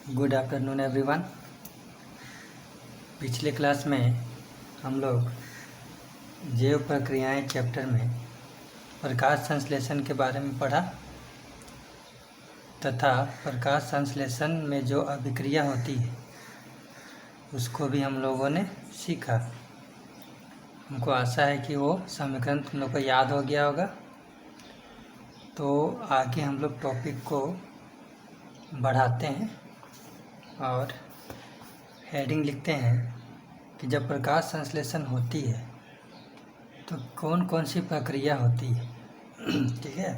Good afternoon everyone. पिछले class में हम लोग जैव प्रक्रियाएं चैप्टर में प्रकाश संश्लेषण के बारे में पढ़ा तथा प्रकाश संश्लेषण में जो अभिक्रिया होती है उसको भी हम लोगों ने सीखा। हमको आशा है कि वो समीकरण तुम लोग को याद हो गया होगा। तो आगे हम लोग टॉपिक को बढ़ाते हैं और हेडिंग लिखते हैं कि जब प्रकाश संश्लेषण होती है तो कौन कौन सी प्रक्रिया होती है। ठीक है,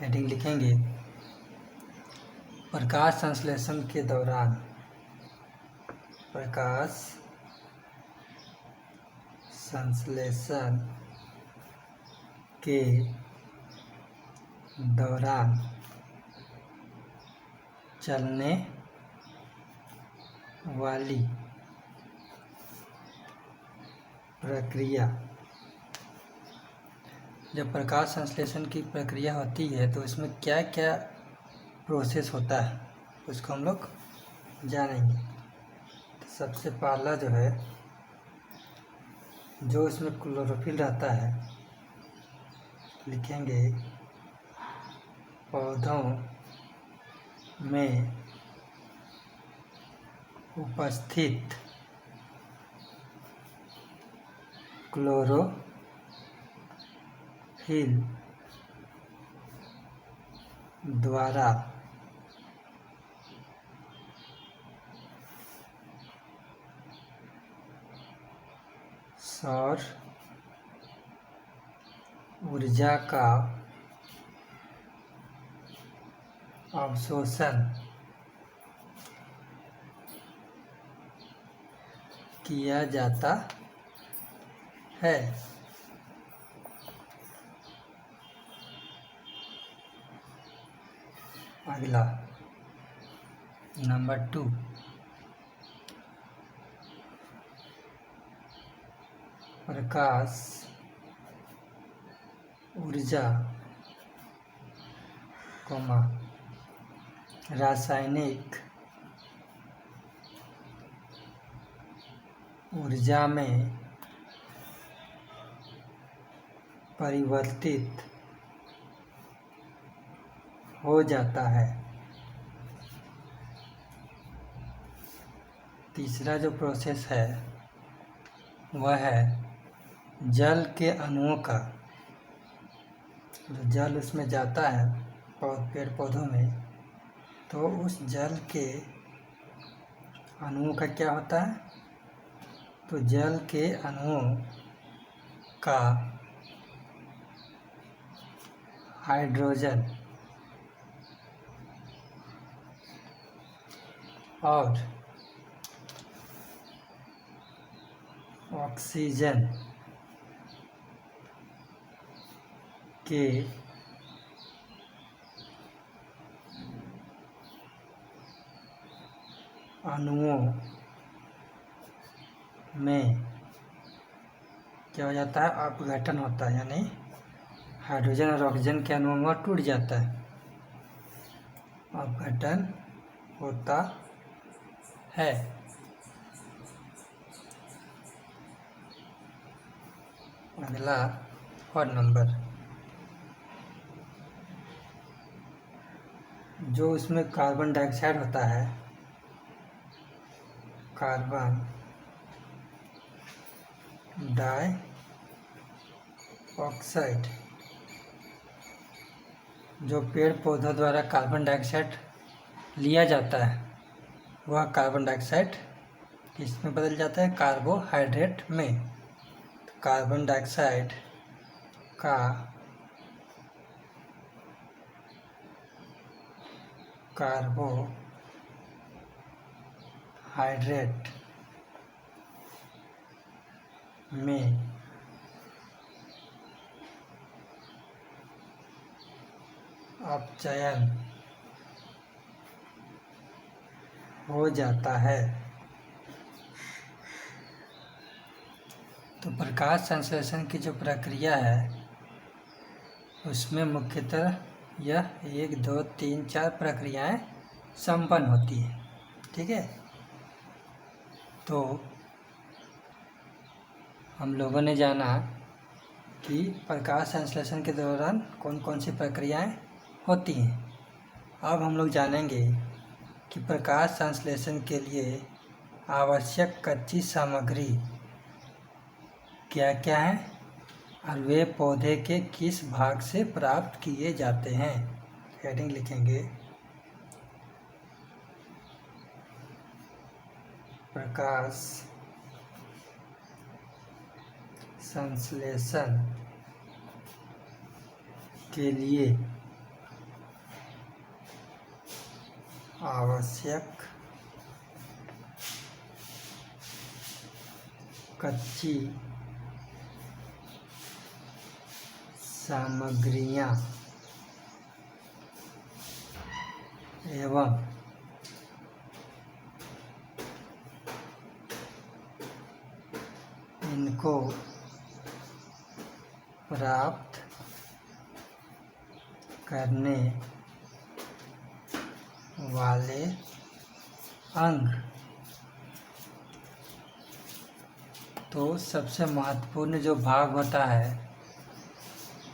हेडिंग लिखेंगे प्रकाश संश्लेषण के दौरान प्रकाश संश्लेषण के दौरान चलने वाली प्रक्रिया। जब प्रकाश संश्लेषण की प्रक्रिया होती है तो इसमें क्या क्या प्रोसेस होता है उसको हम लोग जानेंगे। तो सबसे पहला जो है, जो इसमें क्लोरोफिल रहता है, लिखेंगे पौधों में उपस्थित क्लोरोफिल द्वारा सौर ऊर्जा का अवशोषण किया जाता है। अगला नंबर 2, प्रकाश ऊर्जा रासायनिक ऊर्जा में परिवर्तित हो जाता है। तीसरा जो प्रोसेस है वह है जल के अणुओं का। जो जल उसमें जाता है पेड़ पौधों में, तो उस जल के अणुओं का क्या होता है, तो जल के अणुओं का हाइड्रोजन और ऑक्सीजन के अणुओं में क्या हो जाता है, अपघटन होता है, यानी हाइड्रोजन और ऑक्सीजन के अणुओं में टूट जाता है, अपघटन होता है। अगला और नंबर, जो उसमें कार्बन डाइऑक्साइड होता है, कार्बन डाइऑक्साइड, जो पेड़ पौधों द्वारा कार्बन डाइऑक्साइड लिया जाता है, वह कार्बन डाइऑक्साइड किसमें बदल जाता है, कार्बोहाइड्रेट में। तो कार्बन डाइऑक्साइड का कार्बोहाइड्रेट में अपचयन हो जाता है। तो प्रकाश संश्लेषण की जो प्रक्रिया है उसमें मुख्यतः यह 1 2 3 4 प्रक्रियाएं संपन्न होती है। ठीक है, तो हम लोगों ने जाना कि प्रकाश संश्लेषण के दौरान कौन कौन सी प्रक्रियाएं होती हैं। अब हम लोग जानेंगे कि प्रकाश संश्लेषण के लिए आवश्यक कच्ची सामग्री क्या क्या है और वे पौधे के किस भाग से प्राप्त किए जाते हैं। हेडिंग लिखेंगे, प्रकाश संश्लेषण के लिए आवश्यक कच्ची सामग्रियां एवं इनको प्राप्त करने वाले अंग। तो सबसे महत्वपूर्ण जो भाग होता है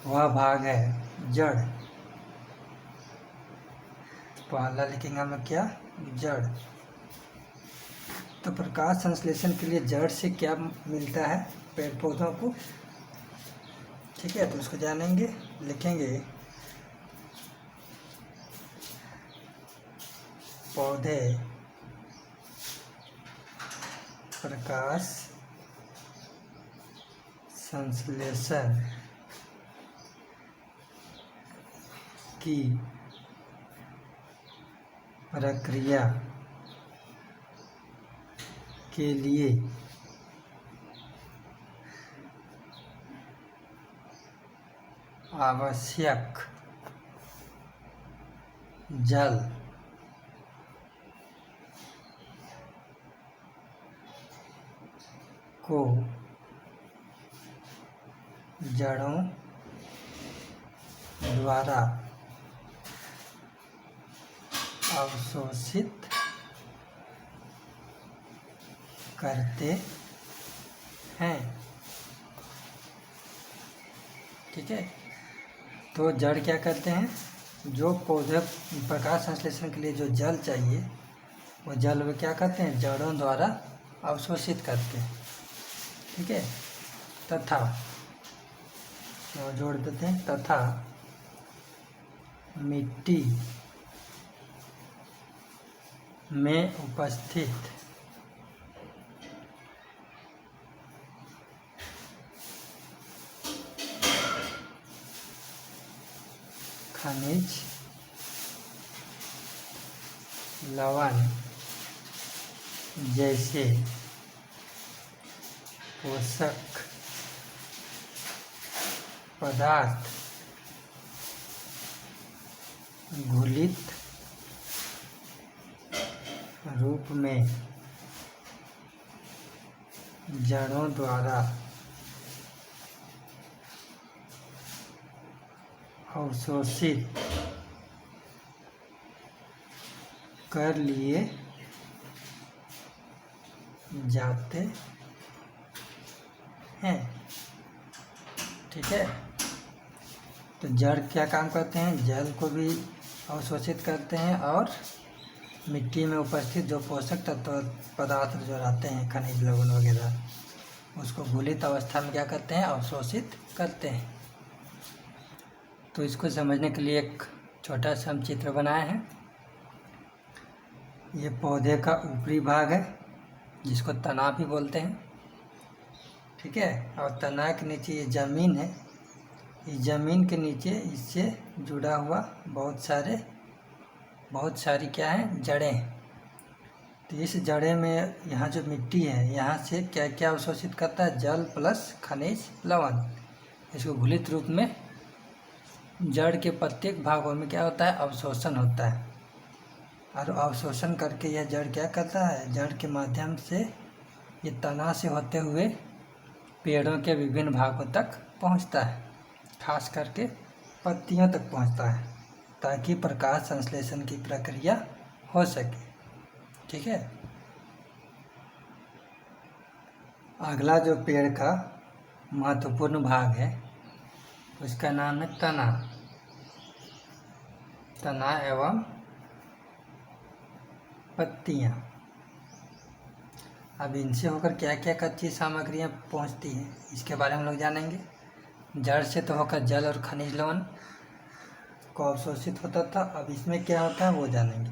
वह भाग है जड़। पहला लिखेंगे हम क्या, जड़। तो प्रकाश संश्लेषण के लिए जड़ से क्या मिलता है पेड़ पौधों को। ठीक है, तो उसको जानेंगे, लिखेंगे पौधे प्रकाश संश्लेषण की प्रक्रिया के लिए आवश्यक जल को जड़ों द्वारा अवशोषित करते हैं। ठीक है, तो जड़ क्या करते हैं, जो पौधे प्रकाश संश्लेषण के लिए जो जल चाहिए वो जल वे क्या करते हैं, जड़ों द्वारा अवशोषित करते हैं। ठीक है, तथा जोड़ देते हैं, तथा मिट्टी में उपस्थित खनिज लवण जैसे पोषक पदार्थ घुलित रूप में जड़ों द्वारा अवशोषित कर लिए जाते हैं। ठीक है, तो जड़ क्या काम करते हैं, जल को भी अवशोषित करते हैं और मिट्टी में उपस्थित जो पोषक तत्व पदार्थ जो रहते हैं खनिज लवण वगैरह उसको घुलित अवस्था में क्या करते हैं, अवशोषित करते हैं। तो इसको समझने के लिए एक छोटा सा हम चित्र बनाए हैं। ये पौधे का ऊपरी भाग है जिसको तना भी बोलते हैं। ठीक है, और तना के नीचे ये ज़मीन है। इस ज़मीन के नीचे इससे जुड़ा हुआ बहुत सारी क्या है, जड़ें। तो इस जड़े में यहाँ जो मिट्टी है यहाँ से क्या क्या अवशोषित करता है, जल प्लस खनिज लवण। इसको घुलित रूप में जड़ के प्रत्येक भागों में क्या होता है, अवशोषण होता है। और अवशोषण करके यह जड़ क्या करता है, जड़ के माध्यम से ये तना से होते हुए पेड़ों के विभिन्न भागों तक पहुंचता है, खास करके पत्तियों तक पहुंचता है ताकि प्रकाश संश्लेषण की प्रक्रिया हो सके। ठीक है। अगला जो पेड़ का महत्वपूर्ण भाग है उसका नाम है तना। तना एवं पत्तियां। अब इनसे होकर क्या क्या कच्ची सामग्रियां पहुंचती हैं इसके बारे में हम लोग जानेंगे। जड़ से तो होकर जल और खनिज लवण को अवशोषित होता था, अब इसमें क्या होता है वो जानेंगे।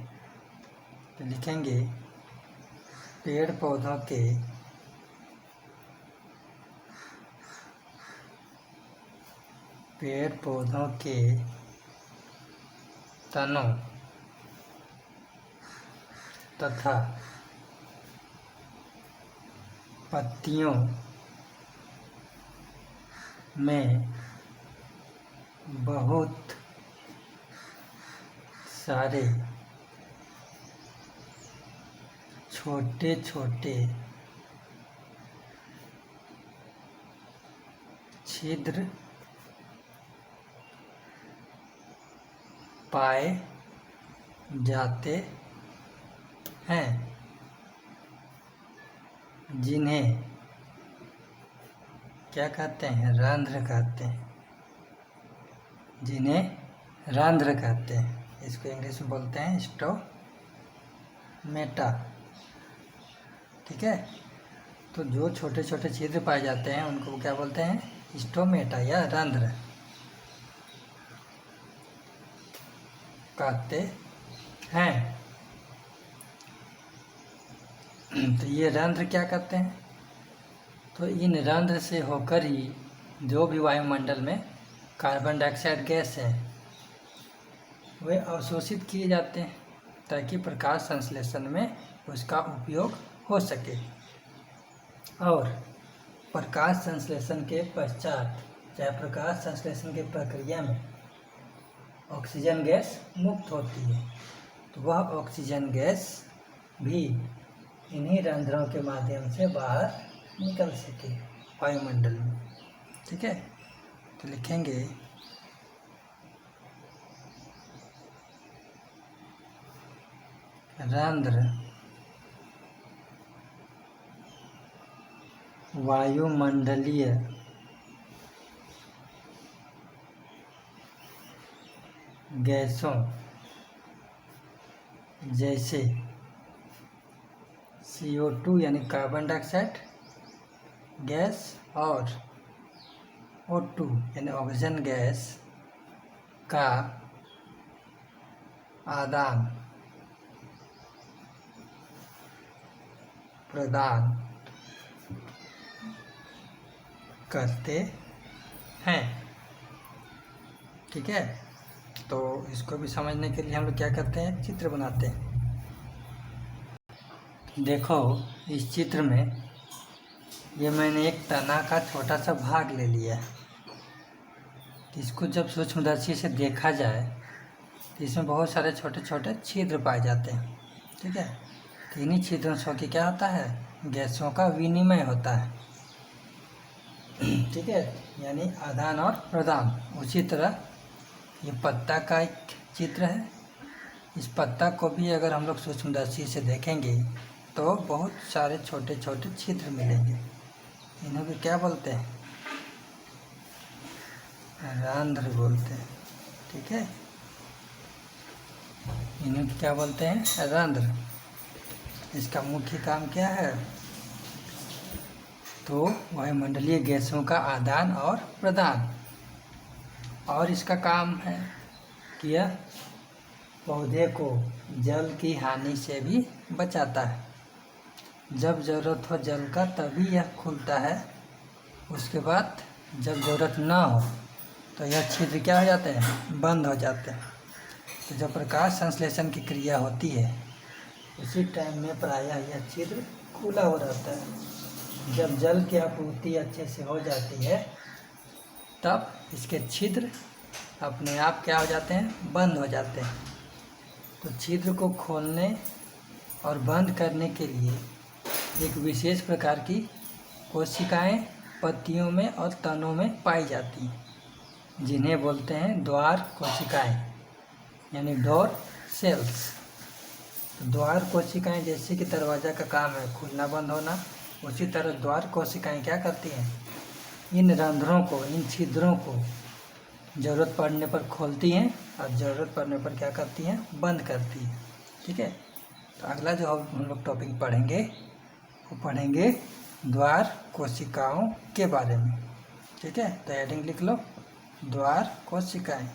तो लिखेंगे पेड़ पौधों के तनों तथा पत्तियों में बहुत सारे छोटे छोटे छिद्र पाए जाते हैं जिन्हें क्या कहते हैं? रंध्र कहते हैं। जिन्हें रंध्र कहते हैं। इसको इंग्लिश में बोलते हैं स्टोमेटा। ठीक है। तो जो छोटे छोटे छिद्र पाए जाते हैं उनको क्या बोलते हैं? स्टोमेटा या रंध्र कहते हैं। तो ये रंध्र क्या करते हैं? तो इन रंध्र से होकर ही जो भी वायुमंडल में कार्बन डाइऑक्साइड गैस है वे अवशोषित किए जाते हैं ताकि प्रकाश संश्लेषण में उसका उपयोग हो सके। और प्रकाश संश्लेषण के पश्चात चाहे प्रकाश संश्लेषण की प्रक्रिया में ऑक्सीजन गैस मुक्त होती है तो वह ऑक्सीजन गैस भी इन्हीं रंध्रों के माध्यम से बाहर निकल सके वायुमंडल में। ठीक है। तो लिखेंगे रंध्र वायुमंडलीय गैसों जैसे CO2 यानी कार्बन डाइऑक्साइड गैस और O2 यानी ऑक्सीजन गैस का आदान प्रदान करते हैं। ठीक है। तो इसको भी समझने के लिए हम लोग क्या करते हैं? चित्र बनाते हैं। देखो इस चित्र में ये मैंने एक तना का छोटा सा भाग ले लिया है। इसको जब सूक्ष्मदर्शी से देखा जाए तो इसमें बहुत सारे छोटे छोटे छिद्र पाए जाते हैं। ठीक है। तो इन्हीं छिद्रों से कि क्या होता है? गैसों का विनिमय होता है। ठीक है। यानी आदान और प्रदान। उसी तरह ये पत्ता का एक चित्र है। इस पत्ता को भी अगर हम लोग सूक्ष्मदर्शी से देखेंगे तो बहुत सारे छोटे छोटे छिद्र मिलेंगे। इन्हें भी क्या बोलते हैं? रंध्र बोलते हैं। ठीक है। इन्हें क्या बोलते हैं? रंध्र। इसका मुख्य काम क्या है? तो वायुमंडलीय गैसों का आदान और प्रदान। और इसका काम है कि यह पौधे को जल की हानि से भी बचाता है। जब ज़रूरत हो जल का तभी यह खुलता है। उसके बाद जब ज़रूरत ना हो तो यह छिद्र क्या हो जाते हैं? बंद हो जाते हैं। तो जब प्रकाश संश्लेषण की क्रिया होती है उसी टाइम में प्रायः यह छिद्र खुला हो रहता है। जब जल की आपूर्ति अच्छे से हो जाती है तब इसके छिद्र अपने आप क्या हो जाते हैं? बंद हो जाते हैं। तो छिद्र को खोलने और बंद करने के लिए एक विशेष प्रकार की कोशिकाएं पत्तियों में और तनों में पाई जाती हैं जिन्हें बोलते हैं द्वार कोशिकाएं यानी डोर सेल्स। द्वार कोशिकाएं जैसे कि दरवाज़ा का काम है खुलना बंद होना, उसी तरह द्वार कोशिकाएं क्या करती हैं, इन रंध्रों को, इन छिद्रों को ज़रूरत पड़ने पर खोलती हैं और ज़रूरत पड़ने पर क्या करती हैं, बंद करती हैं। ठीक है, तो अगला जो हम लोग टॉपिक पढ़ेंगे वो पढ़ेंगे द्वार कोशिकाओं के बारे में। ठीक है, तो हेडिंग लिख लो, द्वार कोशिकाएं।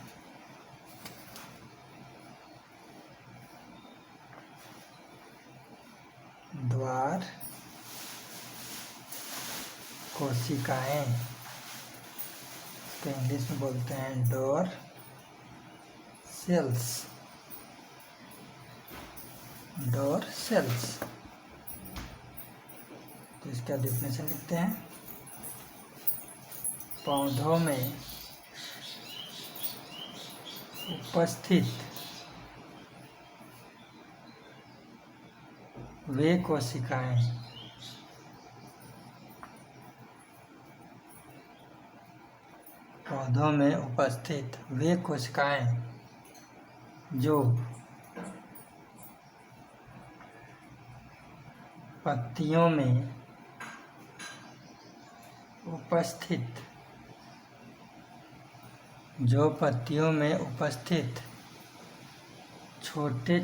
द्वार कोशिकाएं, तो इंग्लिश में बोलते हैं डोर सेल्स। डोर सेल्स, तो इसका डेफिनेशन लिखते हैं, पौधों में उपस्थित वे कोशिकाएं पौधों में उपस्थित वे कोशिकाएं जो पत्तियों में उपस्थित छोटे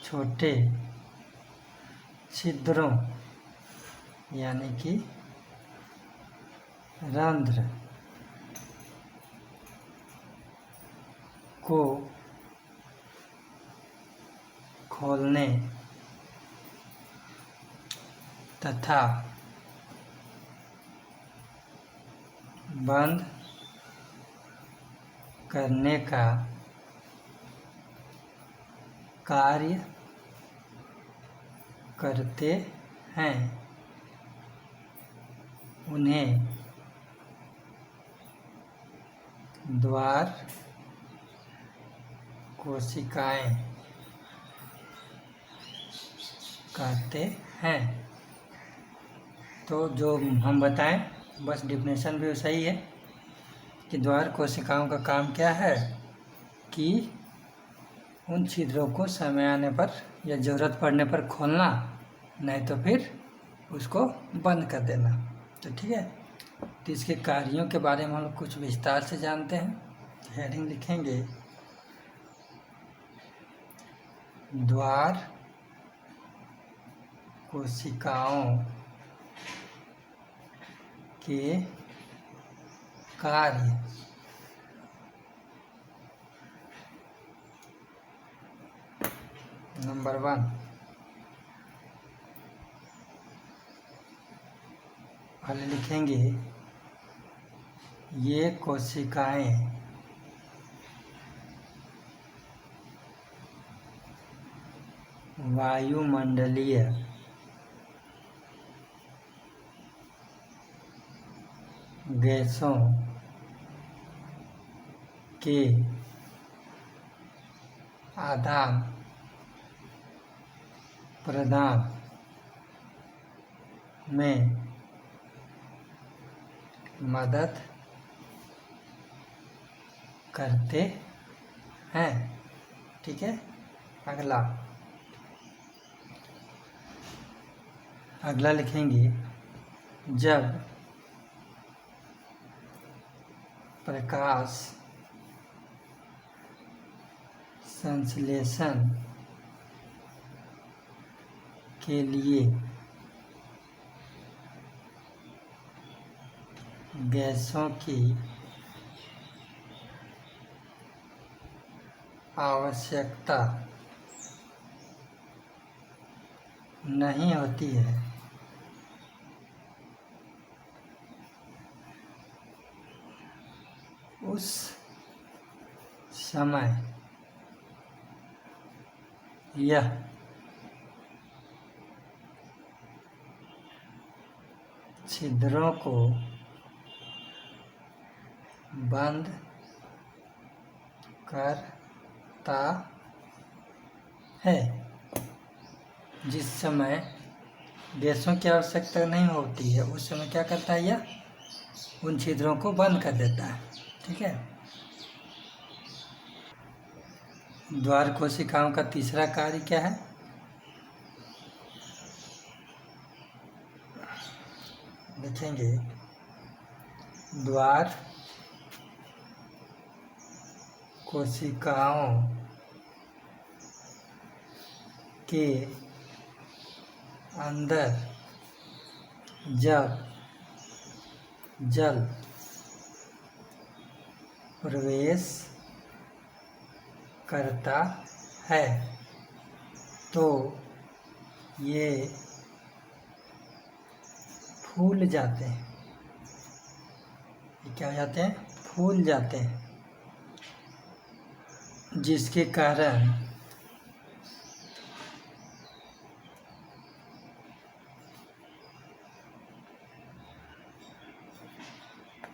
छोटे छिद्रों यानी कि रंध्र को खोलने तथा बंद करने का कार्य करते हैं, उन्हें द्वार कोशिकाएं कहते हैं। तो जो हम बताएं बस डेफिनेशन भी सही है कि द्वार कोशिकाओं का काम क्या है कि उन छिद्रों को समय आने पर या ज़रूरत पड़ने पर खोलना, नहीं तो फिर उसको बंद कर देना। तो ठीक है, तो इसके कार्यों के बारे में हम लोग कुछ विस्तार से जानते हैं। हेडिंग लिखेंगे, द्वार कोशिकाओं के कार्य। नंबर 1, पहले लिखेंगे ये कोशिकाएं वायुमंडलीय गैसों के आदान प्रदान में मदद करते हैं। ठीक है, अगला लिखेंगे, जब प्रकाश संश्लेषण के लिए गैसों की आवश्यकता नहीं होती है, उस समय यह छिद्रों को बंद करता है। जिस समय गैसों की आवश्यकता नहीं होती है उस समय क्या करता है, यह उन छिद्रों को बंद कर देता है। ठीक है, द्वार कोशिकाओं का तीसरा कार्य क्या है? देखेंगे, द्वार कोशिकाओं के अंदर जब जल प्रवेश करता है तो ये फूल जाते हैं। ये क्या हो जाते हैं? फूल जाते हैं, जिसके कारण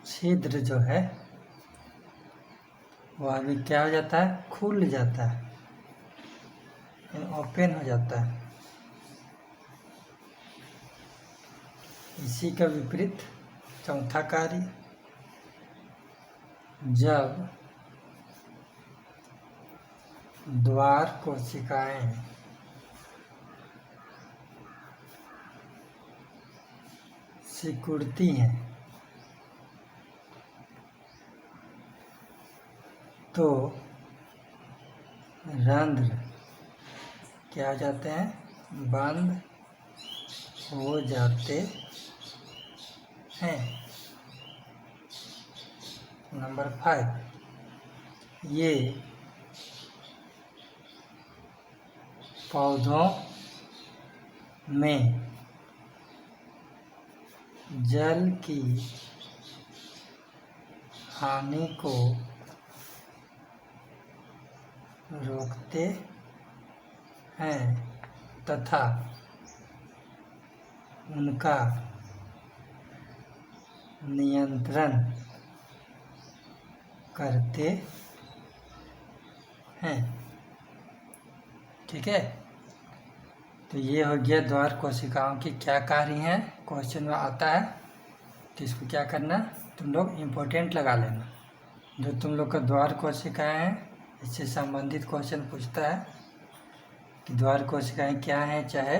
छिद्र जो है वह अभी क्या हो जाता है? खुल जाता है, ओपन हो जाता है। इसी का विपरीत चौथा कार्य, जब द्वार कोशिकाएं सिकुड़ती हैं तो रंध्र क्या हो जाते हैं? बंद हो जाते हैं। नंबर 5, ये पौधों में जल की हानि को रोकते हैं तथा उनका नियंत्रण करते हैं। ठीक है, तो ये हो गया द्वार कोशिकाओं के क्या कार्य हैं। क्वेश्चन में आता है तो इसको क्या करना, तुम लोग इम्पोर्टेंट लगा लेना। जो तुम लोग का द्वार कोशिकाएं हैं इससे संबंधित क्वेश्चन पूछता है कि द्वार कोशिकाएं क्या हैं, चाहे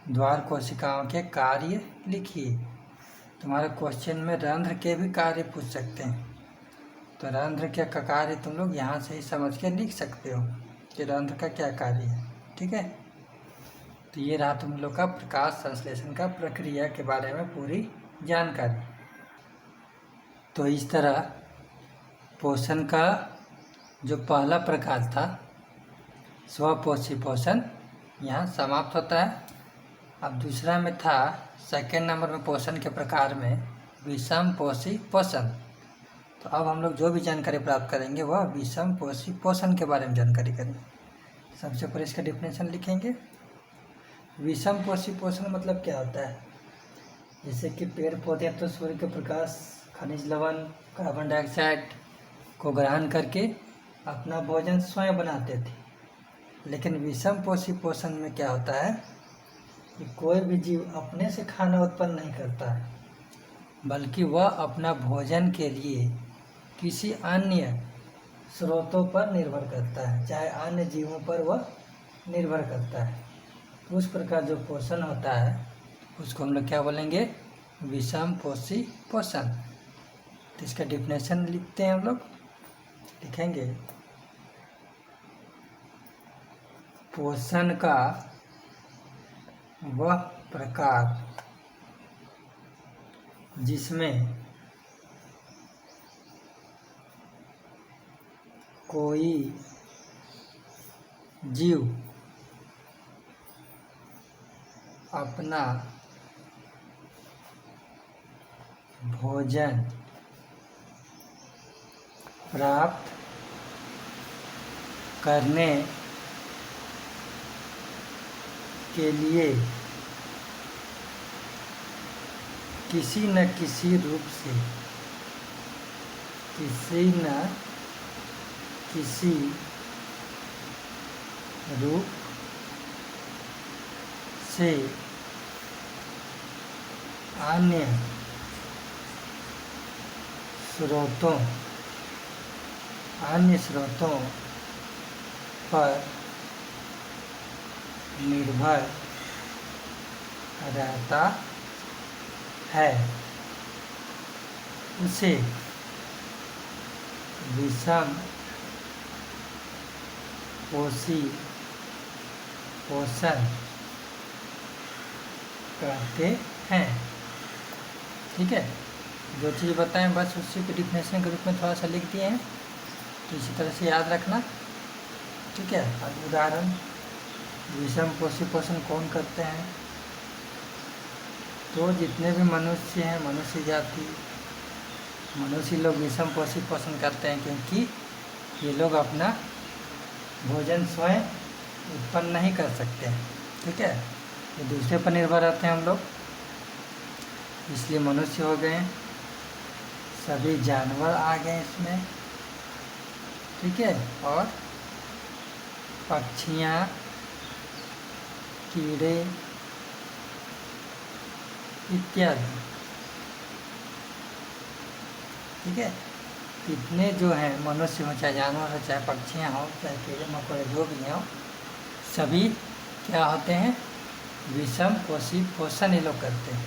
द्वार कोशिकाओं के कार्य लिखिए। तुम्हारे क्वेश्चन में रंध्र के भी कार्य पूछ सकते हैं, तो रंध्र के का कार्य तुम लोग यहाँ से ही समझ के लिख सकते हो कि रंध्र का क्या कार्य है। ठीक है, तो ये रहा तुम लोग का प्रकाश संश्लेषण का प्रक्रिया के बारे में पूरी जानकारी। तो इस तरह पोषण का जो पहला प्रकार था स्वपोषी पोषण यहाँ समाप्त होता है। अब दूसरा में था सेकेंड नंबर में पोषण के प्रकार में विषम पोषी पोषण। तो अब हम लोग जो भी जानकारी प्राप्त करेंगे वह विषम पोषी पोषण के बारे में जानकारी करेंगे। सबसे पहले इसका डिफिनेशन लिखेंगे। विषम पोषी पोषण मतलब क्या होता है? जैसे कि पेड़ पौधे तो सूर्य के प्रकाश, खनिज लवण, कार्बन डाइऑक्साइड को ग्रहण करके अपना भोजन स्वयं बनाते थे, लेकिन विषम पोषी पोषण में क्या होता है कि कोई भी जीव अपने से खाना उत्पन्न नहीं करता है, बल्कि वह अपना भोजन के लिए किसी अन्य स्रोतों पर निर्भर करता है, चाहे अन्य जीवों पर वह निर्भर करता है। उस प्रकार जो पोषण होता है उसको हम लोग क्या बोलेंगे? विषम पोषी पोषण। तो इसका डिफिनेशन लिखते हैं हम लोग, लिखेंगे पोषण का वह प्रकार जिसमें कोई जीव अपना भोजन प्राप्त करने के लिए किसी न किसी रूप से अन्य स्रोतों पर निर्भर रहता है उसे विषम पोषी पोषण कहते हैं। ठीक है, जो चीज़ बताएं बस उसी को डिफिनेशन के रूप में थोड़ा सा लिख दिए हैं, तो इसी तरह से याद रखना। ठीक है, अब उदाहरण, विषम पोषी पोषण कौन करते हैं? तो जितने भी मनुष्य हैं, मनुष्य जाति, मनुष्य लोग विषम पोषी पोषण करते हैं, क्योंकि ये लोग अपना भोजन स्वयं उत्पन्न नहीं कर सकते हैं। ठीक है, ये दूसरे पर निर्भर रहते हैं हम लोग, इसलिए मनुष्य हो गए, सभी जानवर आ गए इसमें। ठीक है, और पक्षियाँ, कीड़े इत्यादि। ठीक है, इतने जो हैं, मनुष्य हो चाहे जानवर हो चाहे पक्षियाँ हो चाहे कीड़े मकोड़े जो भी हों, सभी क्या होते हैं? विषम पोषी पोषण ये लोग करते हैं,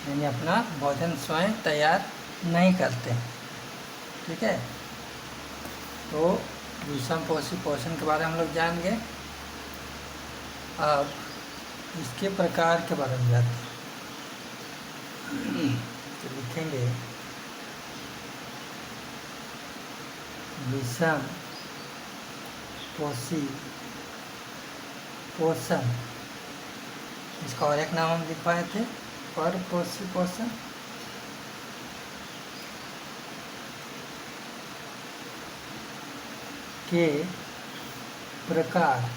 यानी अपना भोजन स्वयं तैयार नहीं करते। ठीक है, तो विषम पोषी पोषण के बारे में हम लोग जान गए। अब इसके प्रकार के बारे में जाते हैं, तो लिखेंगे विषम पोषी पोषण, इसका और एक नाम हम लिखवाए थे, पर पोषी पोषण। के प्रकार।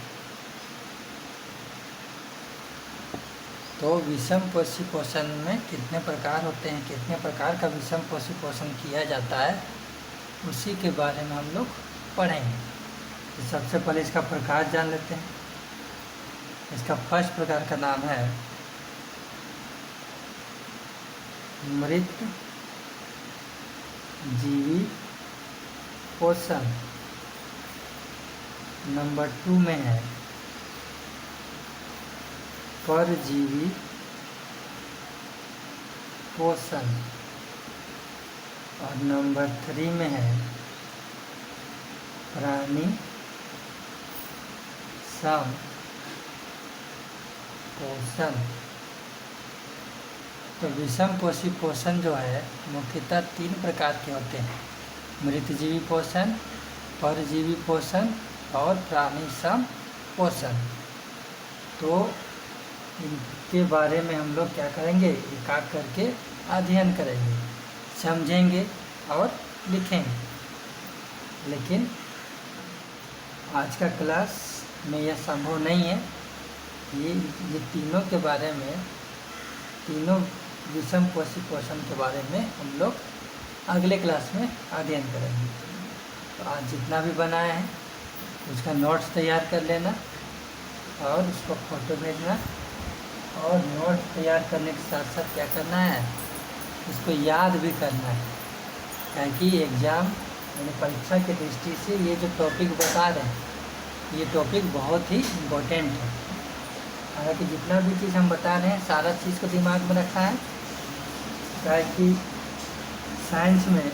तो विषम पोषी पोषण में कितने प्रकार होते हैं, कितने प्रकार का विषम पोषी पोषण किया जाता है, उसी के बारे में हम लोग पढ़ेंगे। तो सबसे पहले इसका प्रकार जान लेते हैं। इसका फर्स्ट प्रकार का नाम है मृत जीवी पोषण। नंबर 2 में है परजीवी पोषण, और नंबर 3 में है प्राणी सम पोषण। तो विषम पोषी पोषण जो है मुख्यतः 3 प्रकार के होते हैं, मृतजीवी पोषण, परजीवी पोषण और प्राणी सम पोषण। तो इनके बारे में हम लोग क्या करेंगे, एक-एक करके अध्ययन करेंगे, समझेंगे और लिखेंगे। लेकिन आज का क्लास में यह संभव नहीं है। ये तीनों के बारे में, तीनों विषम पोषी पोषण के बारे में हम लोग अगले क्लास में अध्ययन करेंगे। तो आज जितना भी बनाए हैं उसका नोट्स तैयार कर लेना और उसको फोटो भेजना, और नोट्स तैयार करने के साथ साथ क्या करना है, इसको याद भी करना है, ताकि एग्ज़ाम यानी परीक्षा की दृष्टि से ये जो टॉपिक बता रहे हैं ये टॉपिक बहुत ही इम्पोर्टेंट है। हालांकि जितना भी चीज़ हम बता रहे हैं सारा चीज़ को दिमाग में रखा है, ताकि साइंस में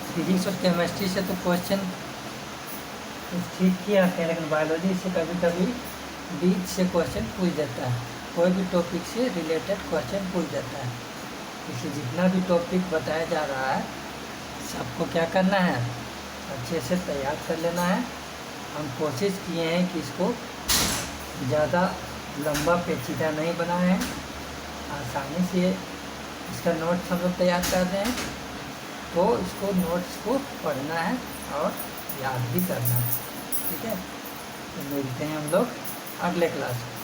फिजिक्स और केमिस्ट्री से तो क्वेश्चन ठीक किया है, लेकिन बायोलॉजी से कभी कभी बीच से क्वेश्चन पूछ देता है, कोई भी टॉपिक से रिलेटेड क्वेश्चन पूछ देता है। इसलिए जितना भी टॉपिक बताया जा रहा है सबको क्या करना है, अच्छे से तैयार कर लेना है। हम कोशिश किए हैं कि इसको ज़्यादा लंबा पेचीदा नहीं बनाए हैं, आसानी से इसका नोट्स हम लोग तैयार कर रहे हैं। तो इसको नोट्स को पढ़ना है और याद भी करना है। ठीक है, तो मिलते हैं हम लोग अगले क्लास में।